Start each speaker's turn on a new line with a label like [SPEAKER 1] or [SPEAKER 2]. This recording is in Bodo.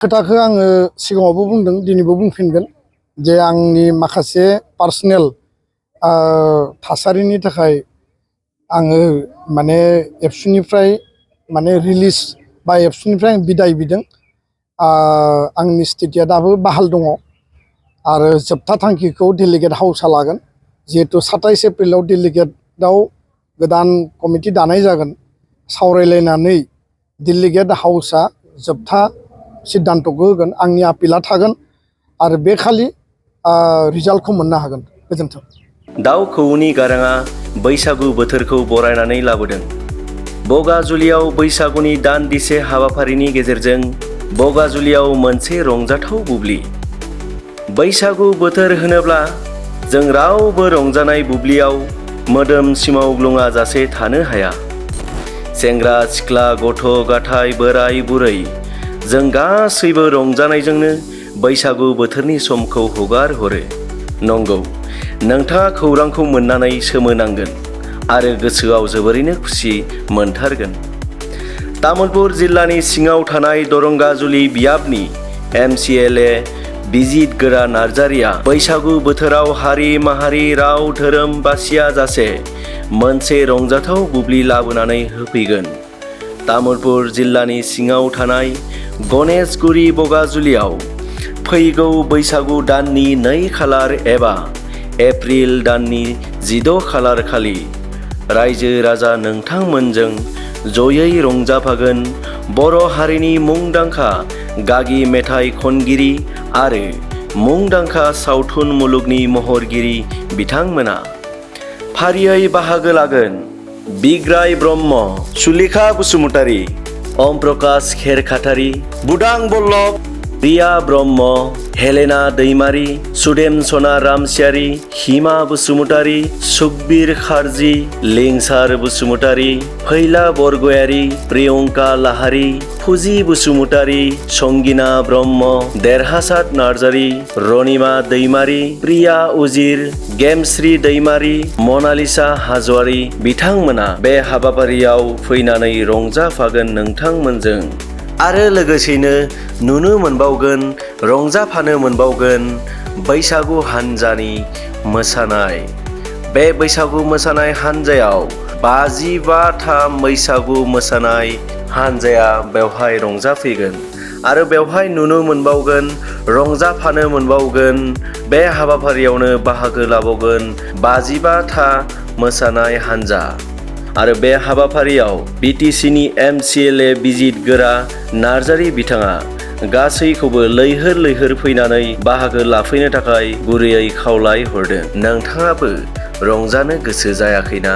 [SPEAKER 1] खोथाखौ आङो सिगाङावबो बुंदों दिनैबो बुंफिनगोन जे आंनि माखासे पार्सनेल थासारिनि थाखाय आङो माने एबसुनिफ्राय माने रिलिज बा एबसुनिफ्राय आं बिदाय बिदों। आंनि स्थितिया दाबो बाहाल दङ आरो जोबथा थांखिखौ डेलिगेट हाउसआ लागोन। जिहेतु 27 एप्रिलाव डेलिगेटआव गोदान कमिटि दानाय जागोन, सावरायलायनानै डेलिगेट हाउसआ जोबथा सिद्धान्तखौ होगोन। आंनि आपिला थागोन आरो बे खालि रिजाल्टखौ मोननो हागोन। गोजोन्थों।
[SPEAKER 2] दाउ खौवौनि गाराङा बैसागु बोथोरखौ बरायनानै लाबोदों। बगाजुलियाव बैसागुनि दान्दिसे हाबाफारिनि गेजेरजों बगाजुलियाव मोनसे रंजाथाव बुब्लि। बैसागु बोथोर होनोब्ला जों रावबो रंजानाय बुब्लियाव मोदोम सिमावग्लुङा जासे थानो हाया। सेंग्रा सिख्ला गथ' गथाय बोराय बुरै जों गासैबो रंजानायजोंनो बैसागु बोथोरनि समखौ हगार हरो। नंगौ, नोंथाङा खौरांखौ मोननानै सोमोनांगोन आरो गोसोआव जोबोरैनो खुसि मोनथारगोन। तामुलपुर जिल्लानि सिङाव थानाय दरंगाजुलि बियाबनि MCLA बिजित गोरा नार्जारिया बैसागु बोथोराव हारि माहारि राव धोरोम बासिया जासे मोनसे रंजाथाव बुब्लि लाबोनानै होफैगोन। तामुलपुर जिल्लानि सिङाव थानाय गणेशगुरि बगाजुलियाव फैगौ बैसागु दाननि 2 खालार एबा एप्रिल दाननि 16 खालार खालि रायजो राजा नोंथांमोनजों जयै रंजाफागोन। बर' हारिनि मुंदांखा गागि मेथाइ खनगिरि आरो मुंदांखा सावथुन मुलुगनि महरगिरि बिथांमोना फारियै बाहागो लागोन। बिग्राय ब्रह्म, सुलेखा बसुमतारी, ओम प्रकाश खेरखातारि, बुदां बल्लभ, रिया ब्रह्म, हेलेना दैमारि, सुदेमसना रामसियारि, हिमा बसुमतारी, सुकबिर खारजि, लिंसार बसुमतारी, फैला बरगयारि, प्रियंका लाहारि, फुजि बसुमतारी, संगिना ब्रह्म, देरहासात नार्जारि, रनिमा दैमारि, प्रिया उजिर, गेमश्री दैमारि, मनालिसा हाजवारि बिथांमोना बे हाबाफारियाव फैनानै रंजाफागोन नोंथांमोनजों। आरो लोगोसेनो नुनो मोनबावगोन, रंजाफानो मोनबावगोन बैसागु हान्जानि मोसानाय। बे बैसागु मोसानाय हान्जायाव 55था बैसागु मोसानाय हान्जाया बेवहाय रंजाफैगोन आरो बेवहाय नुनो मोनबावगोन, रंजाफानो मोनबावगोन, बे हाबाफारियावनो बाहागो लाबावगोन 55था मोसानाय हान्जा। आरो बे हाबाफारियाव BTCनि MCLA बिजित गोरा नार्जारि बिथाङा गासैखौबो लैहोर लैहोर फैनानै बाहागो लाफैनो थाखाय गुरैयै खावलाय हरदों। नोंथाङाबो रंजानो गोसो जायाखैना?